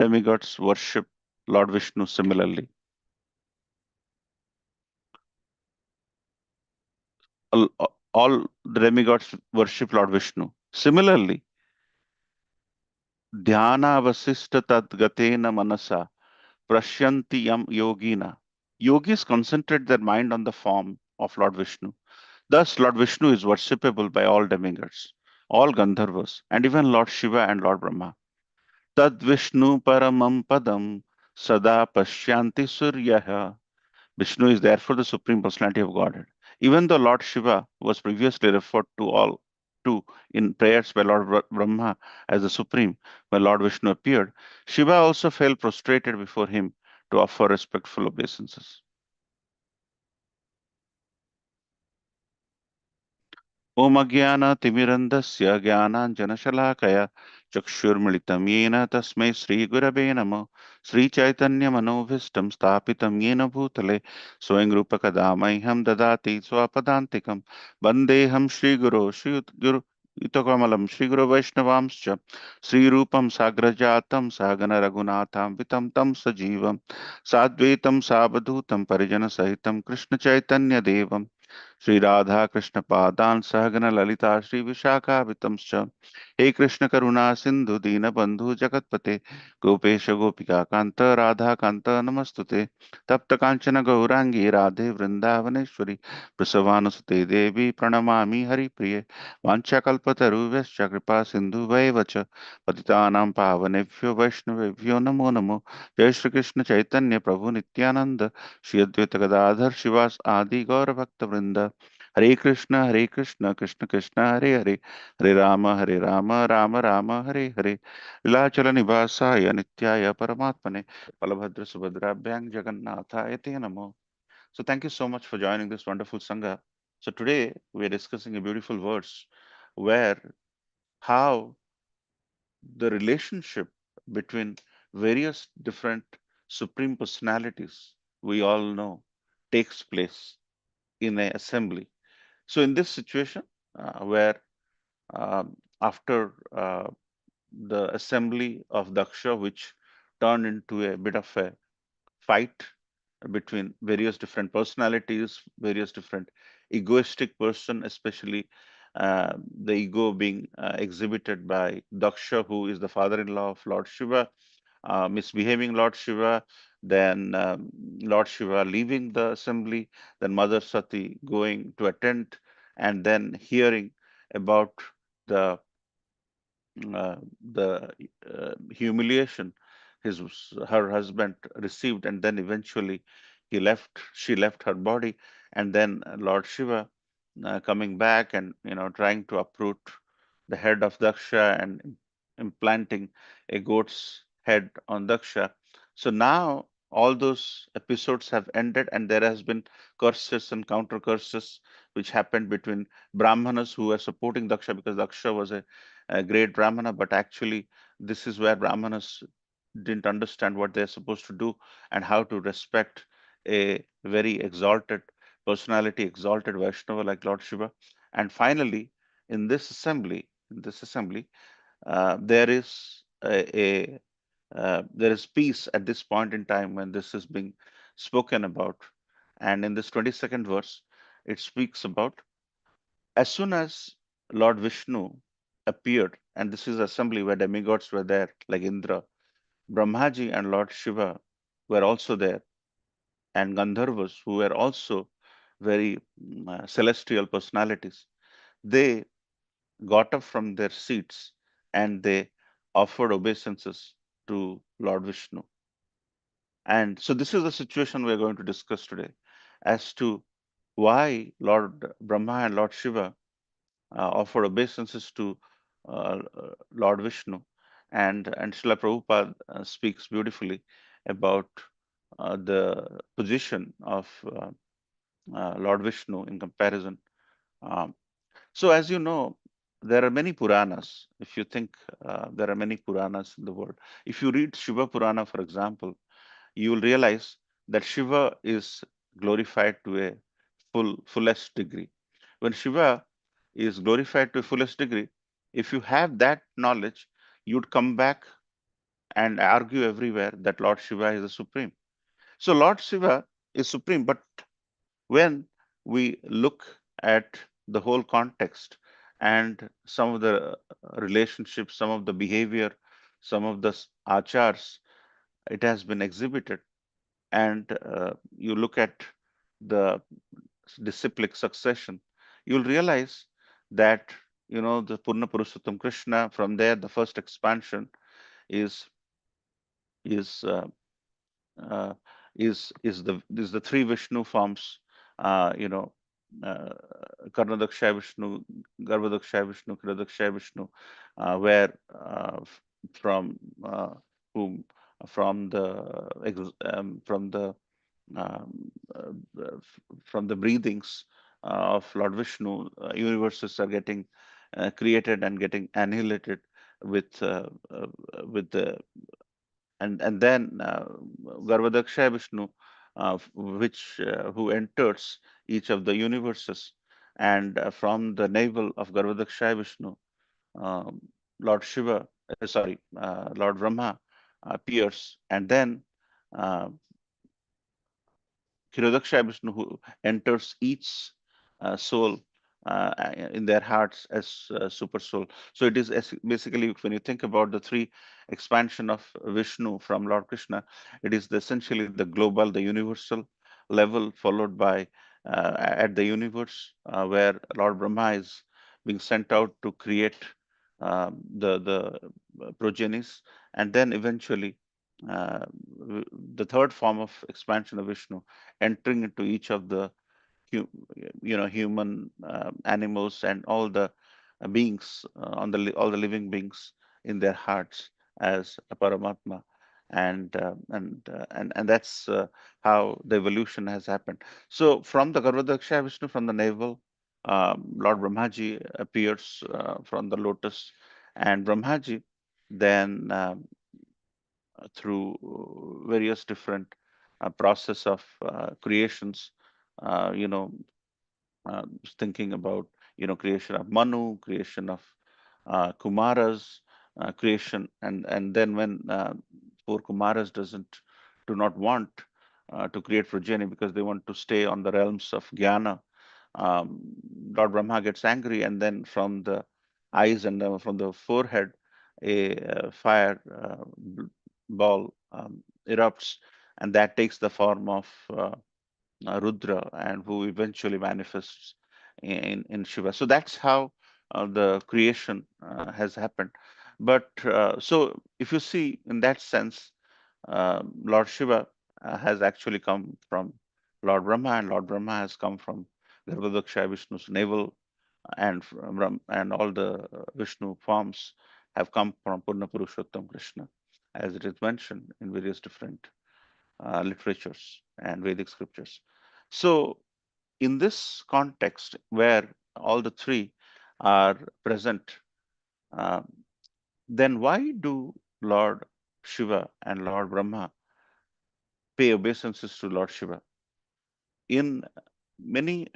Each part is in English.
demigods worship Lord Vishnu similarly. All, all the demigods worship Lord Vishnu. Similarly, dhyana vasista tadgatena manasa prashyanti yam yogina. Yogis concentrate their mind on the form of Lord Vishnu. Thus, Lord Vishnu is worshipable by all demigods, all Gandharvas, and even Lord Shiva and Lord Brahma. Tad Vishnu paramam padam sada pashyanti suryaha. Vishnu is therefore the supreme personality of Godhead. Even though Lord Shiva was previously referred to in prayers by Lord Brahma as the supreme, when Lord Vishnu appeared, Shiva also fell prostrated before him to offer respectful obeisances. Om Agyana Timirandasya Gyananjanashalakaya Chakshurmilitam Yena Tasmai Sri Gurave Namo Sri Chaitanya Manobhistam Stapitam Yena Bhutale Swayam Rupa Kadamaiham Dadati Swapadantikam Vandeham Sri Guru Sri Guru Itokamalam Sri Guru Vaishnavamscha Sri Rupam Sagrajatam Sagana Raghunatham Vitam Tam Sajivam Sadvaitam Sabadhutam Parijana Sahitam Krishna Chaitanya Devam Sri Radha Krishna Padan Sahagana Lalita Sri Vishakha Vitamscha He Krishna Karuna Sindhu Dina Bandhu Jagatpate Gopesha Gopika Kanta Radha Kanta Namastute Tapta Kanchana Gaurangi Radhe Vrindavaneshwari Prasavanasute Devi Pranamami Hari Priye Vancha Kalpataru Kripa Sindhu Vaivacha Patitanam Pavanevyo Vaishnavevyo Namo Namo Jai Shri Krishna Chaitanya Prabhu Nityananda Shri Advaita Gadadhar Shivas Adi Gaura Bhakta Vrinda Hare Krishna Krishna Krishna Hare Hare Hare Rama Rama Rama Hare Hare Vilachala Nivasaya Nityaya Paramatmane Balabhadra Subhadrabhyang Jagannathaya Te Namo. So thank you so much for joining this wonderful Sangha. So today we are discussing a beautiful verse where how the relationship between various different supreme personalities we all know takes place in an assembly. So in this situation, where after the assembly of Daksha, which turned into a bit of a fight between various different personalities, various different egoistic person, especially the ego being exhibited by Daksha, who is the father-in-law of Lord Shiva, misbehaving Lord Shiva, then Lord Shiva leaving the assembly, then Mother Sati going to attend, and then hearing about the humiliation his her husband received, and then eventually she left her body, and then Lord Shiva coming back and trying to uproot the head of Daksha and implanting a goat's head on Daksha. So now all those episodes have ended, and there has been curses and counter curses which happened between Brahmanas who were supporting Daksha, because Daksha was a great Brahmana, but actually this is where Brahmanas didn't understand what they're supposed to do and how to respect a very exalted personality, exalted Vaishnava like Lord Shiva. And finally, in this assembly, there is there is peace at this point in time when this is being spoken about. And in this 22nd verse, it speaks about as soon as Lord Vishnu appeared, and this is assembly where demigods were there, like Indra, Brahmaji and Lord Shiva were also there, and Gandharvas, who were also very celestial personalities. They got up from their seats and they offered obeisances to Lord Vishnu. And so, this is the situation we're going to discuss today as to why Lord Brahma and Lord Shiva offered obeisances to Lord Vishnu. And Srila Prabhupada speaks beautifully about the position of Lord Vishnu in comparison. Um, so, as you know, there are many Puranas. If you think there are many Puranas in the world, if you read Shiva Purana, for example, you will realize that Shiva is glorified to a fullest degree. When Shiva is glorified to a fullest degree, if you have that knowledge, you'd come back and argue everywhere that Lord Shiva is the supreme. So Lord Shiva is supreme, but when we look at the whole context and some of the relationships, some of the behavior, some of the achars, it has been exhibited, and you look at the disciplic succession, you'll realize that the Purna Purushottam Krishna. From there, the first expansion is is uh, uh, is the three Vishnu forms. Uh, you know, uh, Karnadakshay Vishnu, Garbhadakshay Vishnu, Kiradakshay Vishnu, where from whom from the um, uh, from the breathings of Lord Vishnu, universes are getting created and getting annihilated with with the and then Garbhadakshay Vishnu, which who enters each of the universes, and from the navel of Garbhadakshay Vishnu, um, Lord Shiva, Lord Brahma appears, and then uh, Hirodaksha Vishnu who enters each soul in their hearts as super soul. So it is basically, when you think about the three expansion of Vishnu from Lord Krishna, it is essentially the global, the universal level, followed by at the universe where Lord Brahma is being sent out to create the progenies, and then eventually uh, the third form of expansion of Vishnu entering into each of the human, animals, and all the beings all the living beings in their hearts as a Paramatma, and that's how the evolution has happened. So from the Garbhadaksha Vishnu, from the navel, Lord Brahmaji appears from the lotus, and Brahmaji then through various different process of creations, uh, you know, thinking about creation of Manu, creation of Kumaras, creation, and then when poor Kumaras do not want to create progeny because they want to stay on the realms of Jnana, um, Lord Brahma gets angry, and then from the eyes and from the forehead, a fire ball erupts, and that takes the form of Rudra, and who eventually manifests in Shiva. So that's how the creation has happened. But so if you see in that sense, Lord Shiva has actually come from Lord Brahma, and Lord Brahma has come from Garbhodaksha Vishnu's navel, and and all the Vishnu forms have come from Purna Purushottam Krishna, as it is mentioned in various different literatures and Vedic scriptures. So, in this context, where all the three are present, uh, then why do Lord Shiva and Lord Brahma pay obeisances to Lord Shiva? In many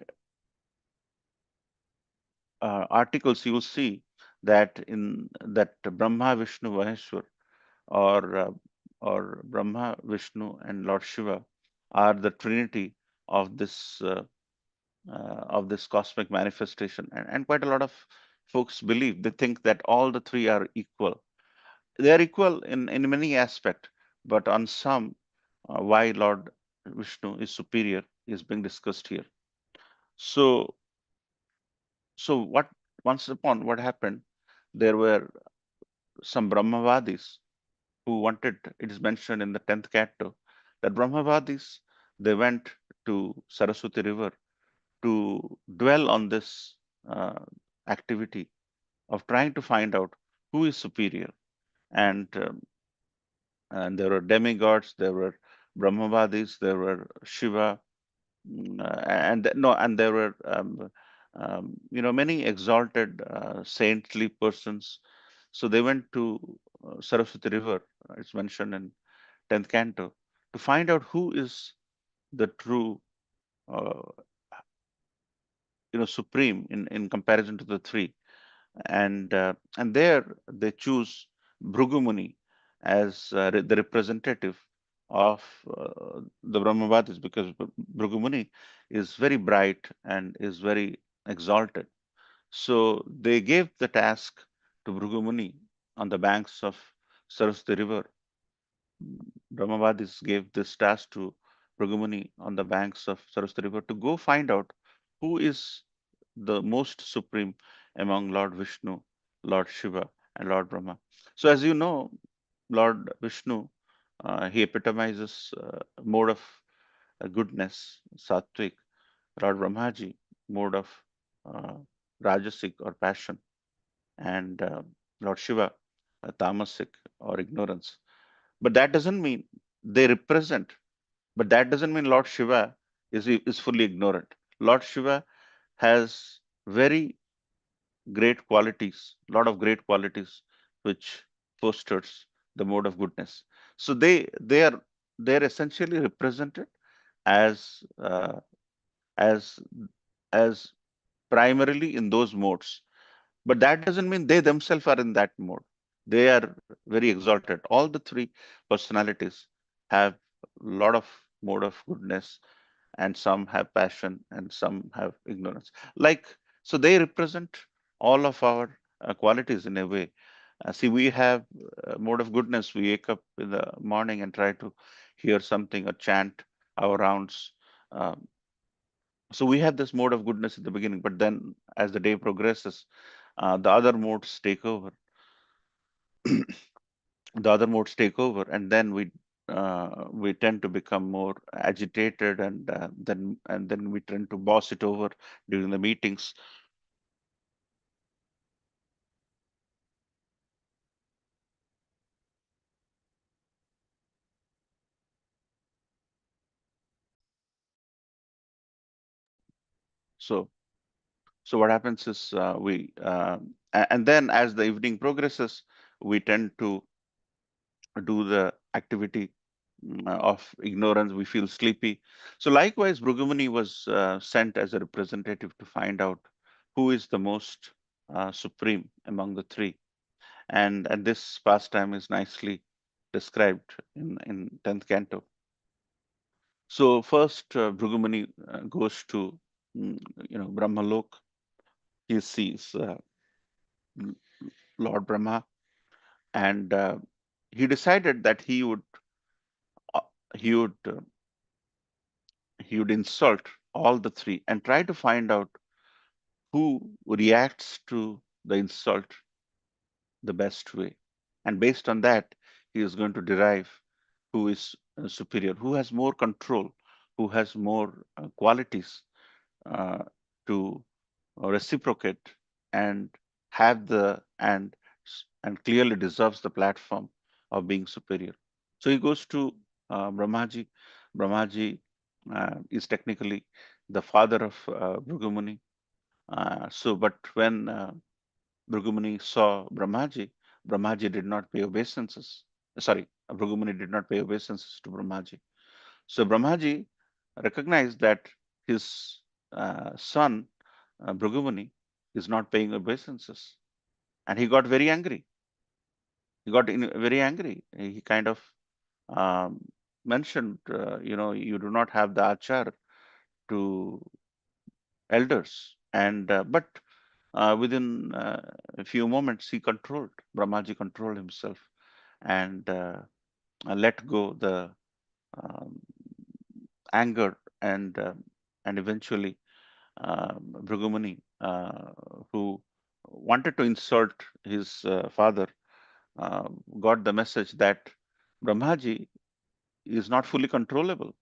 articles, you will see that in that Brahma, Vishnu, Maheshwar, or uh, or Brahma, Vishnu, and Lord Shiva are the trinity of this cosmic manifestation, and quite a lot of folks believe, they think that all the three are equal. They are equal in many aspects, but on some, why Lord Vishnu is superior is being discussed here. So, what once upon what happened, there were some Brahmavadis who wanted, it is mentioned in the 10th canto, that Brahmavadis, they went to Saraswati River to dwell on this uh, activity of trying to find out who is superior. And there were demigods, there were Brahmavadis, there were Shiva, and no, and there were many exalted saintly persons. So they went to Saraswati River. It's mentioned in 10th canto, to find out who is the true uh, supreme in comparison to the three. And there they choose Bhrigu Muni, as the representative of the Brahmavadis, because Bhrigu is very bright and is very exalted. So they gave the task to Bhrigu on the banks of Saraswati River. Brahmavadis gave this task to Bhrigu on the banks of Saraswati River to go find out who is the most supreme among Lord Vishnu, Lord Shiva, and Lord Brahma. So, as you know, Lord Vishnu, he epitomizes mode of goodness, sattvic. Lord Brahmaji, mode of uh, rajasic or passion, and Lord Shiva, tamasic or ignorance. But that doesn't mean they represent. But that doesn't mean Lord Shiva is fully ignorant. Lord Shiva has very great qualities, lot of great qualities, which fosters the mode of goodness. So they're essentially represented as as as primarily in those modes. But that doesn't mean they themselves are in that mode. They are very exalted. All the three personalities have a lot of mode of goodness, and some have passion, and some have ignorance. Like, so they represent all of our qualities in a way. See, we have mode of goodness. We wake up in the morning and try to hear something or chant our rounds. Um, so we have this mode of goodness at the beginning, but then as the day progresses, the other modes take over. The other modes take over, and then we tend to become more agitated, and then we tend to boss it over during the meetings. So so what happens is and then as the evening progresses, we tend to do the activity of ignorance. We feel sleepy. So likewise, Brugumani was sent as a representative to find out who is the most supreme among the three. And this pastime is nicely described in 10th canto. So first, Brugumani goes to Brahmalok. He sees Lord Brahma, and he decided that uh, he would he would insult all the three and try to find out who reacts to the insult the best way. And based on that, he is going to derive who is superior, who has more control, who has more qualities uh, to reciprocate and have the and clearly deserves the platform of being superior. So he goes to Brahmaji. Brahmaji is technically the father of Bhrigu. But when Bhrigu saw Brahmaji, Brahmaji did not pay obeisances. Sorry, Bhrigu did not pay obeisances to Brahmaji. So Brahmaji recognized that his son, Bhrigu, is not paying obeisances. And he got very angry. He got very angry. He kind of um, mentioned, you do not have the achar to elders. And but within a few moments, Brahmaji controlled himself and let go the um, anger, and eventually Bhrigumuni, who wanted to insult his father, got the message that Brahmaji is not fully controllable.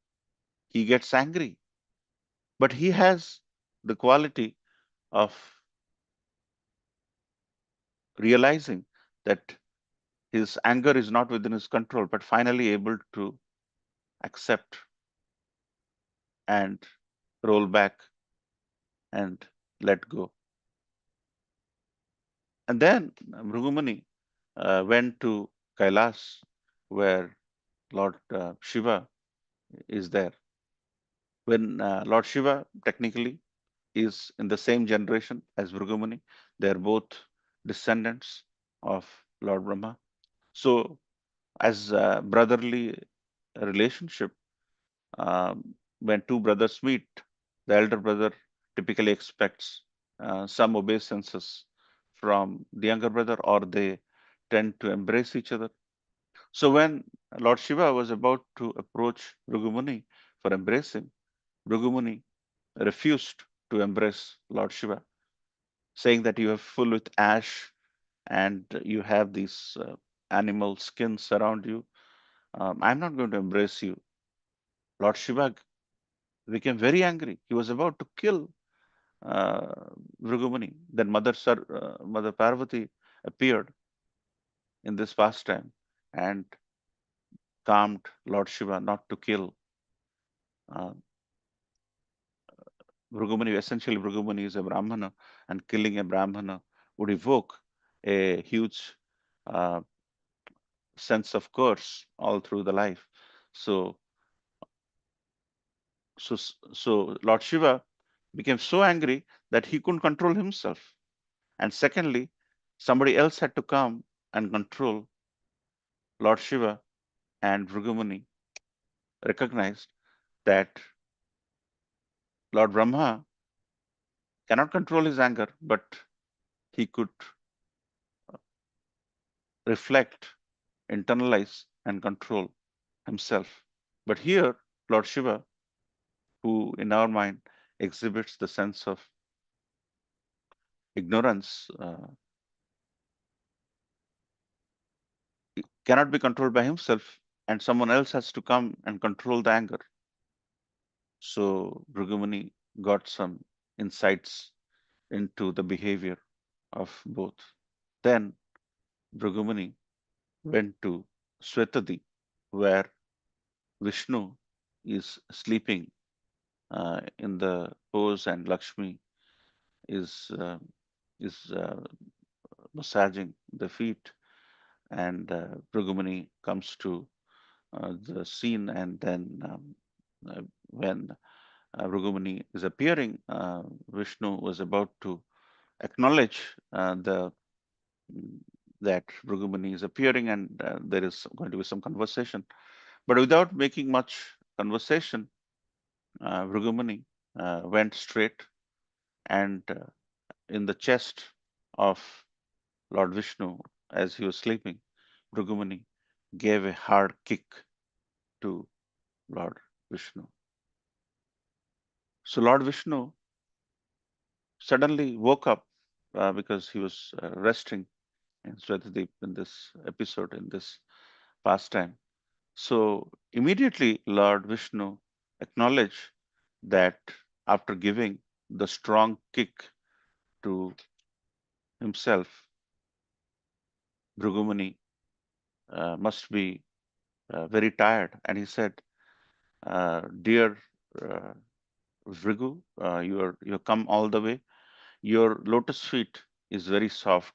He gets angry, but he has the quality of realizing that his anger is not within his control, but finally able to accept and roll back and let go. And then Bhrigumuni went to Kailas, where Lord Shiva is there. When Lord Shiva technically is in the same generation as Bhrigumuni, they are both descendants of Lord Brahma. So as a brotherly relationship. When two brothers meet, the elder brother typically expects some obeisances from the younger brother, or they tend to embrace each other. So when Lord Shiva was about to approach Bhrigumuni for embracing, Bhrigumuni refused to embrace Lord Shiva, saying that you are full with ash and you have these animal skins around you. I'm not going to embrace you. Lord Shiva became very angry. He was about to kill uh, Bhrigumuni. Then Mother Parvati appeared in this pastime and calmed Lord Shiva not to kill uh, Bhrigumuni. Essentially, Bhrigumuni is a Brahmana, and killing a Brahmana would evoke a huge uh, sense of curse all through the life. So, so Lord Shiva became so angry that he couldn't control himself. And secondly, somebody else had to come and control Lord Shiva, and Bhrigumuni recognized that Lord Brahma cannot control his anger, but he could reflect, internalize, and control himself. But here, Lord Shiva, who in our mind exhibits the sense of ignorance, cannot be controlled by himself, and someone else has to come and control the anger. So Bhrigumuni got some insights into the behavior of both. Then Bhrigumuni went to Svetadi, where Vishnu is sleeping in the pose, and Lakshmi is uh, is massaging the feet. And Bhrigumuni comes to the scene, and then when Bhrigumuni is appearing, Vishnu was about to acknowledge the that Bhrigumuni is appearing, and there is going to be some conversation. But without making much conversation, Bhrigumuni went straight, and in the chest of Lord Vishnu, as he was sleeping, Bhrigumuni gave a hard kick to Lord Vishnu. So Lord Vishnu suddenly woke up because he was resting in Swetadeep in this episode, in this pastime. So immediately Lord Vishnu acknowledged that after giving the strong kick to himself, Bhrigumuni must be very tired. And he said, Dear uh, Vrigu, you come all the way. Your lotus feet is very soft,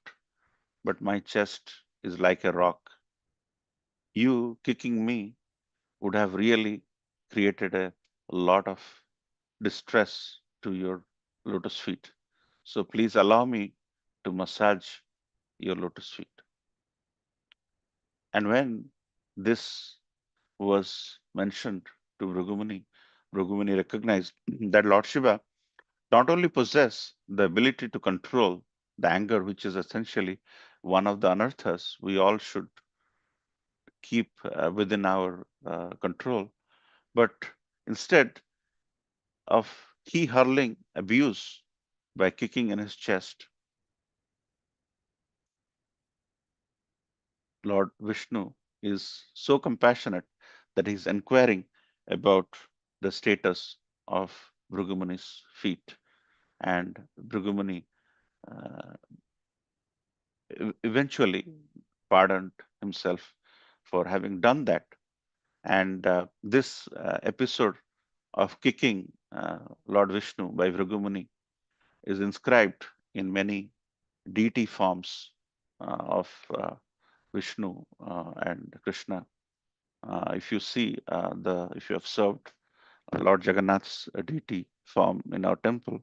but my chest is like a rock. You kicking me would have really created a lot of distress to your lotus feet. So please allow me to massage your lotus feet. And when this was mentioned to Bhrigumuni, Bhrigumuni recognized that Lord Shiva not only possess the ability to control the anger, which is essentially one of the anarthas we all should keep within our control, but instead of he hurling abuse by kicking in his chest, Lord Vishnu is so compassionate that he's inquiring about the status of Bhrigu feet, and Bhrigu uh, eventually pardoned himself for having done that. And this episode of kicking Lord Vishnu by Bhrigu is inscribed in many deity forms of Vishnu and Krishna. If you see if you have observed Lord Jagannath's deity form in our temple,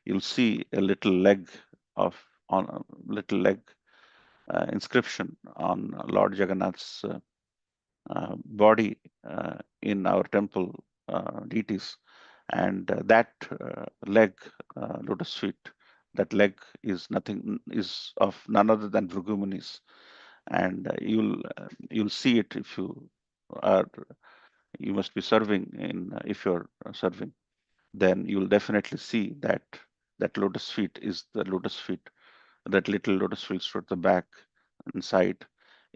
you'll see a little leg of on a little leg inscription on Lord Jagannath's body in our temple deities, and that leg, lotus feet, that leg is nothing is of none other than Bhrigu, and you'll see it if are you must be serving in if you're serving, then you'll definitely see that that lotus feet is the lotus feet, that little lotus feet toward the back and side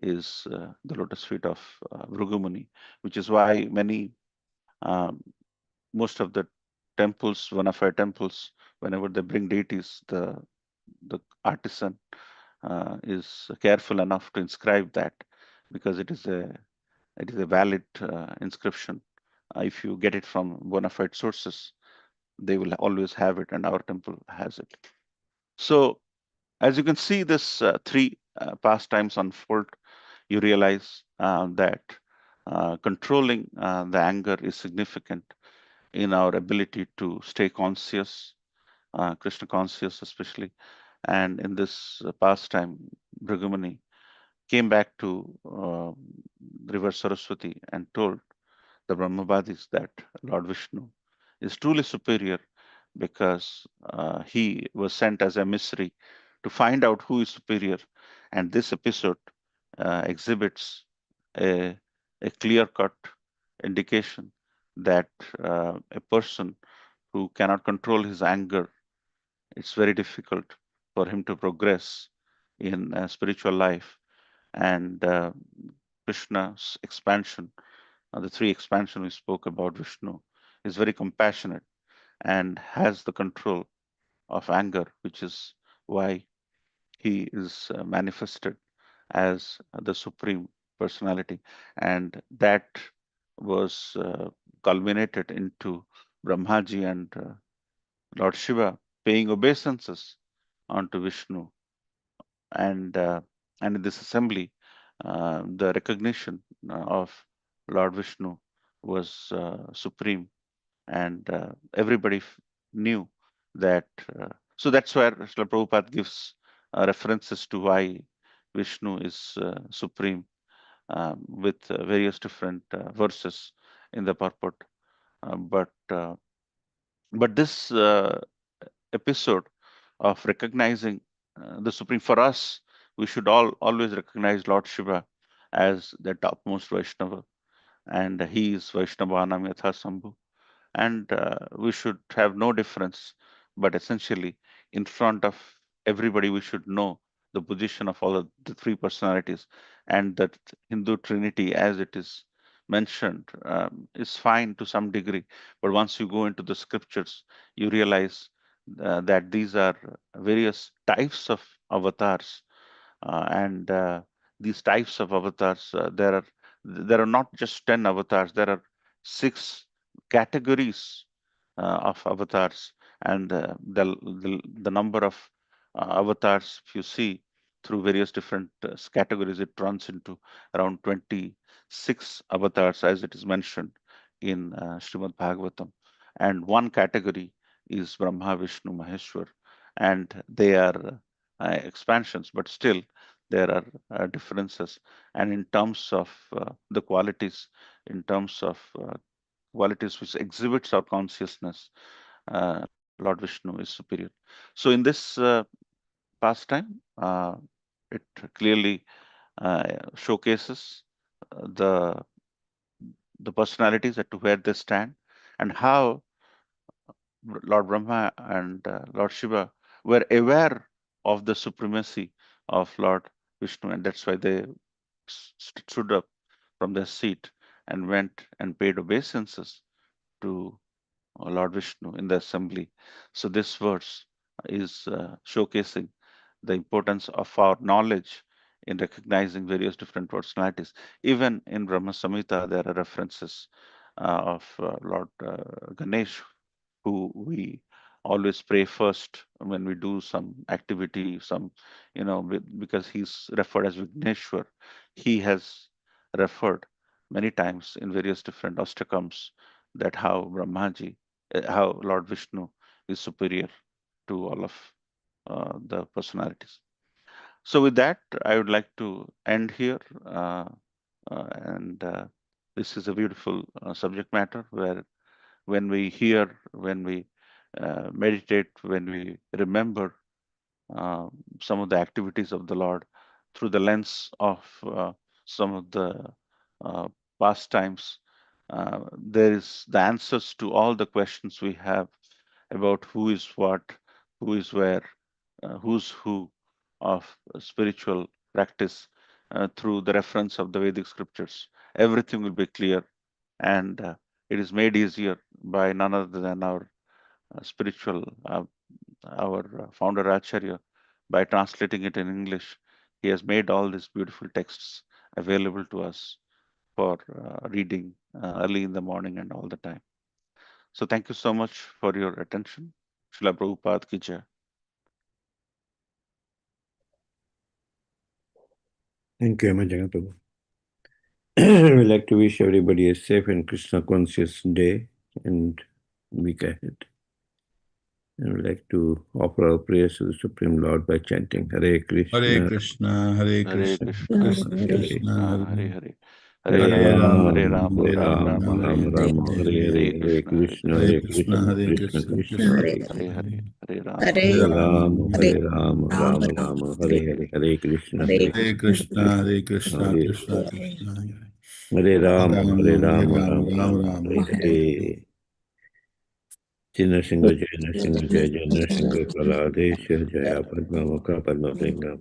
is the lotus feet of Bhrigu, which is why many um, most of the temples, one of our temples, whenever they bring deities, the artisan is careful enough to inscribe that, because it is a valid inscription. If you get it from bona fide sources, they will always have it, and our temple has it. So, as you can see, this three pastimes unfold, you realize that controlling the anger is significant in our ability to stay conscious, Krishna conscious especially. And in this pastime, Bhrigu came back to River Saraswati and told the Brahmavadis that Lord Vishnu is truly superior, because he was sent as a emissary to find out who is superior. And this episode exhibits a, a clear cut indication that a person who cannot control his anger, it's very difficult for him to progress in spiritual life. And Krishna's expansion, the three expansion we spoke about, Vishnu is very compassionate and has the control of anger, which is why he is manifested as the supreme personality. And that was culminated into Brahmaji and Lord Shiva paying obeisances unto Vishnu. And and in this assembly, the recognition of Lord Vishnu was supreme, and everybody knew that. So that's where Srila Prabhupada gives references to why Vishnu is supreme, with various different verses in the purport. But this episode of recognizing the supreme, for us, we should all always recognize Lord Shiva as the topmost Vaishnava, and he is Vaishnavanam Yatha Sambhu, and we should have no difference, but essentially in front of everybody we should know the position of all of the three personalities, and that Hindu trinity as it is mentioned is fine to some degree, but once you go into the scriptures you realize that these are various types of avatars, and these types of avatars, there are not just 10 avatars, there are six categories of avatars, and the number of avatars, if you see through various different categories, it runs into around 26 avatars as it is mentioned in Srimad Bhagavatam. And one category is Brahma, Vishnu, Maheshwar, and they are expansions, but still there are differences. And in terms of the qualities, in terms of qualities which exhibits our consciousness, Lord Vishnu is superior. So in this pastime, it clearly showcases the personalities at where they stand, and how Lord Brahma and Lord Shiva were aware of the supremacy of Lord Vishnu, and that's why they stood up from their seat and went and paid obeisances to Lord Vishnu in the assembly. So this verse is showcasing the importance of our knowledge in recognizing various different personalities. Even in Brahma Samhita, there are references of Lord Ganesh, who we always pray first when we do some activity, because he's referred as Vigneshwar. He has referred many times in various different ashtakams that how Lord Vishnu is superior to all of the personalities. So with that, I would like to end here. and this is a beautiful subject matter where when we hear, when we meditate, when we remember uh, some of the activities of the Lord through the lens of some of the uh, past times, there is the answers to all the questions we have about who is what, who is where, who's who of spiritual practice through the reference of the Vedic scriptures. Everything will be clear, and it is made easier by none other than our spiritual, our founder Acharya, by translating it in English. He has made all these beautiful texts available to us for reading early in the morning and all the time. So thank you so much for your attention. Srila Prabhupada ki jai. Thank you, Jagat Prabhu. We'd like to wish everybody a safe and Krishna conscious day and week ahead. And we'd like to offer our prayers to the Supreme Lord by chanting Hare Krishna, Hare Krishna, Hare Hare Krishna, Krishna, Krishna Krishna Krishna, Krishna, Hare Hare, Hare Hare Ram, Ram, Hare Ram, Hare Ram Ram, Ram, Hare Ram Hare, Ram, Hare Hare Hare, Krishna, Hare Hare Krishna, Krishna, Hare Krishna Krishna, Krishna, Krishna Hare Hare Hare, Hare Ram, Hare Hare Ram, Ram, Hare Hare Ram, Ram Ram, Hare Hare, Hare Krishna, Hare Hare Krishna, Krishna, Hare Krishna, Hare Krishna Krishna, Hare Ram, Hare Hare Ram, Ram, Ram Ram Ram, Ram, Hare Hare Hare. Jai Nrsimha, Jai Nrsimha, Jai Jai Nrsimha, Praladesha, Jaya Padma Mukha Padma Lingam,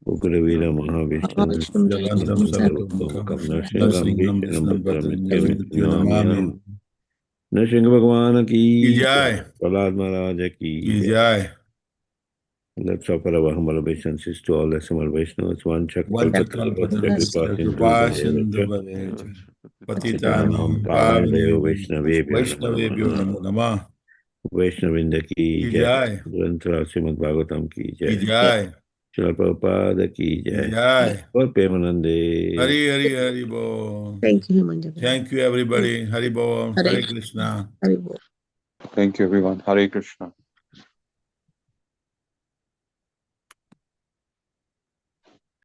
Ugra Veera Mahavishnu, Jagantam Sarvatomukham, Mukam Narsingam, Narsingam Vishnam Vishnam Bhadram Bhadrangam Nityam Nitya Namami, Nityanamyam. Nrsimha Bhagwan Ki ki Jai, jai, Prahlad Maharaj ki Ki jai. Jai, Let's offer our humble obeisances to all the Samal Vaishnavas. One Chakalpatra Kripa Vanchakalpatarubhasya Sindhu Kripa Sindhu Bhavevacha. Bhavecha, Patitanam Patitani Pavanebhyo Pavanebhyo Vaishnavebhyo Namo Vaishnavebhyo Namah. Namo Namah, Vaishnavinda ki Ki jai. Jai, Granthra Srimad Bhagavatam ki Ki jai. Jai, Srila Prabhupada ki Ki jai. Jai. Gaur Premanande. Hari Hari Hari Bol. Thank you, Manjagara. Thank you everybody. Hari Bol. Hare Krishna. Hari Bol. Thank you everyone. Hare Krishna.